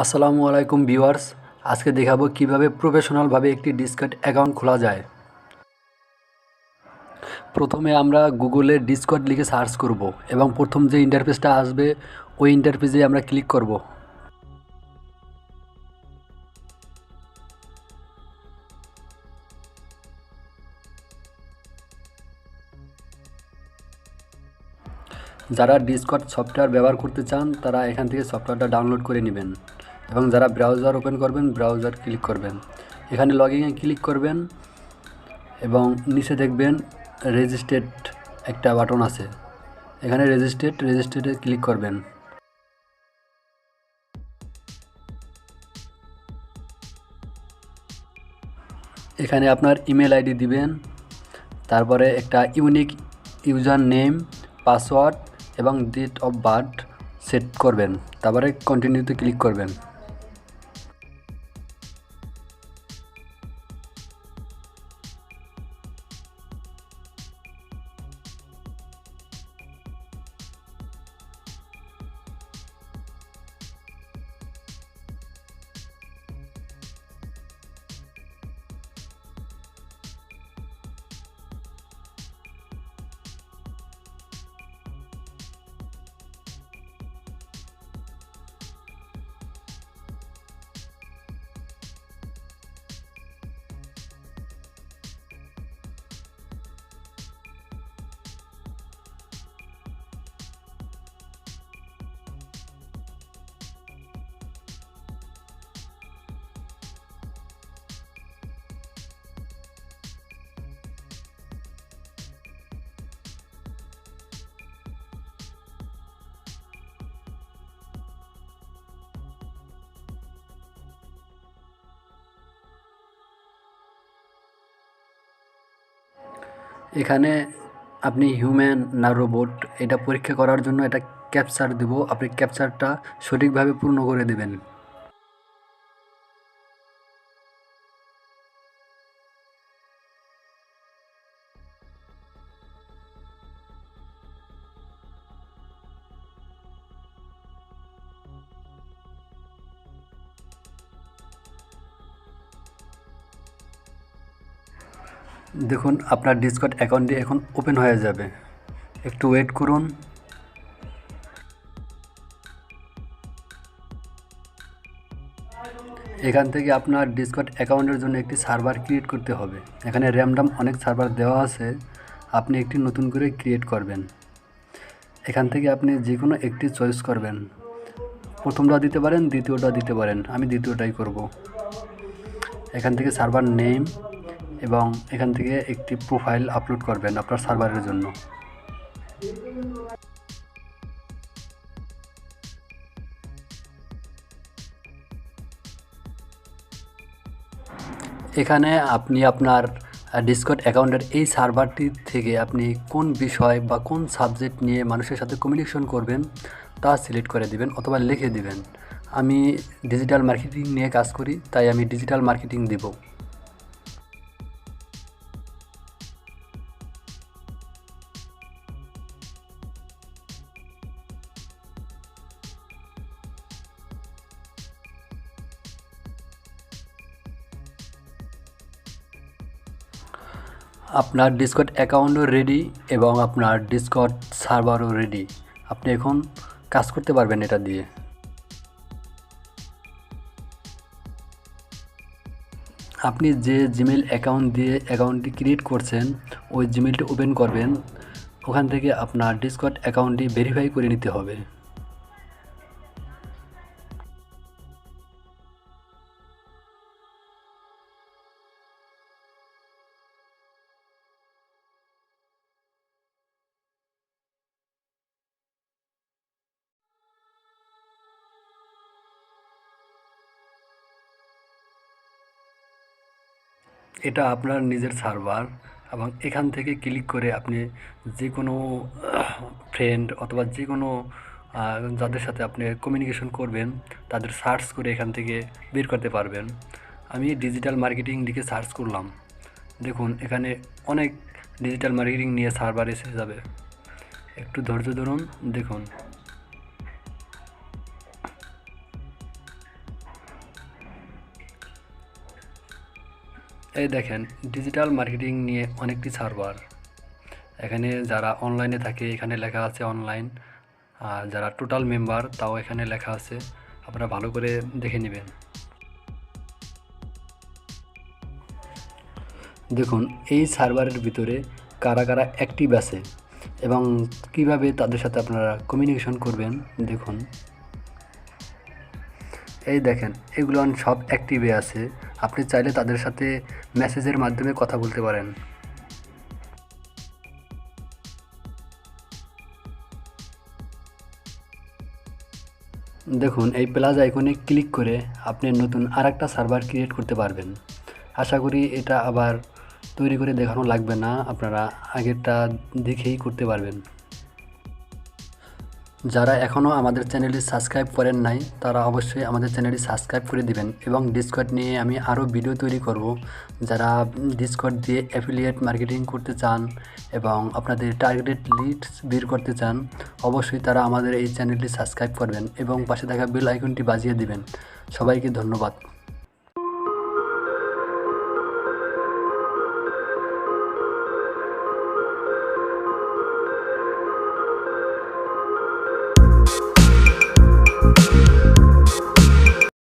আসসালামু আলাইকুম ভিউয়ার্স, আজকে দেখাবো কিভাবে প্রফেশনালভাবে একটি ডিসকর্ড অ্যাকাউন্ট খোলা যায়। প্রথমে আমরা গুগলে ডিসকর্ড লিখে সার্চ করব এবং প্রথম যে ইন্টারফেসটা আসবে ওই ইন্টারফেসে আমরা ক্লিক করব। যারা ডিসকর্ড সফটওয়্যার ব্যবহার করতে চান তারা এখান থেকে সফটওয়্যারটা ডাউনলোড করে নেবেন এবং যারা ব্রাউজার ওপেন করবেন ব্রাউজার ক্লিক করবেন, এখানে লগইনে ক্লিক করবেন এবং নিচে দেখবেন রেজিস্ট্রেট একটা বাটন আছে, এখানে রেজিস্ট্রেটে ক্লিক করবেন। এখানে আপনার ইমেল আইডি দিবেন, তারপরে একটা ইউনিক ইউজার নেম, পাসওয়ার্ড এবং ডেট অফ বার্থ সেট করবেন, তারপরে কন্টিনিউতে ক্লিক করবেন। এখানে আপনি হিউম্যান না রোবট এটা পরীক্ষা করার জন্য এটা ক্যাপচার দেব, আপনি ক্যাপচারটা সঠিকভাবে পূর্ণ করে দেবেন। দেখুন আপনার ডিসকর্ড অ্যাকাউন্টটি এখন ওপেন হয়ে যাবে, একটু ওয়েট করুন। এখান থেকে আপনার ডিসকর্ড অ্যাকাউন্টের জন্য একটি সার্ভার ক্রিয়েট করতে হবে। এখানে র্যান্ডম অনেক সার্ভার দেওয়া আছে, আপনি একটি নতুন করে ক্রিয়েট করবেন। এখান থেকে আপনি যে কোনো একটি চয়েস করবেন, প্রথমটা দিতে পারেন, দ্বিতীয়টা দিতে পারেন, আমি দ্বিতীয়টাই করব। এখান থেকে সার্ভার নেম এবং এখান থেকে একটি প্রোফাইল আপলোড করবেন আপনার সার্ভারের জন্য। এখানে আপনি আপনার ডিসকর্ড অ্যাকাউন্টের এই সার্ভারটি থেকে আপনি কোন বিষয় বা কোন সাবজেক্ট নিয়ে মানুষের সাথে কমিউনিকেশন করবেন তা সিলেক্ট করে দিবেন অথবা লিখে দিবেন। আমি ডিজিটাল মার্কেটিং নিয়ে কাজ করি, তাই আমি ডিজিটাল মার্কেটিং দেব। আপনার ডিসকর্ড অ্যাকাউন্টও রেডি এবং আপনার ডিসকর্ড সার্ভারও রেডি, আপনি এখন কাজ করতে পারবেন এটা দিয়ে। আপনি যে জিমেল অ্যাকাউন্ট দিয়ে অ্যাকাউন্টটি ক্রিয়েট করছেন ওই জিমেলটি ওপেন করবেন, ওখান থেকে আপনার ডিসকর্ড অ্যাকাউন্টটি ভেরিফাই করে নিতে হবে। এটা আপনার নিজের সার্ভার এবং এখান থেকে ক্লিক করে আপনি যে কোনো ফ্রেন্ড অথবা যে কোনো যাদের সাথে আপনি কমিউনিকেশন করবেন তাদের সার্চ করে এখান থেকে বের করতে পারবেন। আমি ডিজিটাল মার্কেটিং লিখে সার্চ করলাম, দেখুন এখানে অনেক ডিজিটাল মার্কেটিং নিয়ে সার্ভার এসে যাবে, একটু ধৈর্য ধরুন। দেখুন এই দেখেন ডিজিটাল মার্কেটিং নিয়ে অনেকটি সার্ভার। এখানে যারা অনলাইনে থাকে এখানে লেখা আছে অনলাইন, আর যারা টোটাল মেম্বার তাও এখানে লেখা আছে, আপনারা ভালো করে দেখে নেবেন। দেখুন এই সার্ভারের ভিতরে কারা কারা অ্যাক্টিভ আছে এবং কিভাবে তাদের সাথে আপনারা কমিউনিকেশন করবেন। দেখুন এই দেখেন এগুলো সব অ্যাক্টিভে আছে, আপনি চাইলে তাদের সাথে মেসেজের মাধ্যমে কথা বলতে পারেন। দেখুন এই প্লাস আইকনে ক্লিক করে আপনি নতুন আরেকটা সার্ভার ক্রিয়েট করতে পারবেন। আশা করি এটা আবার তৈরি করে দেখানো লাগবে না, আপনারা আগেরটা দেখেই করতে পারবেন। যারা এখনও আমাদের চ্যানেলটি সাবস্ক্রাইব করেন নাই তারা অবশ্যই আমাদের চ্যানেলটি সাবস্ক্রাইব করে দিবেন এবং ডিসকর্ড নিয়ে আমি আরও ভিডিও তৈরি করব। যারা ডিসকর্ড দিয়ে অ্যাফিলিয়েট মার্কেটিং করতে চান এবং আপনাদের টার্গেটেড লিডস বের করতে চান, অবশ্যই তারা আমাদের এই চ্যানেলটি সাবস্ক্রাইব করবেন এবং পাশে থাকা বেল আইকনটি বাজিয়ে দিবেন। সবাইকে ধন্যবাদ।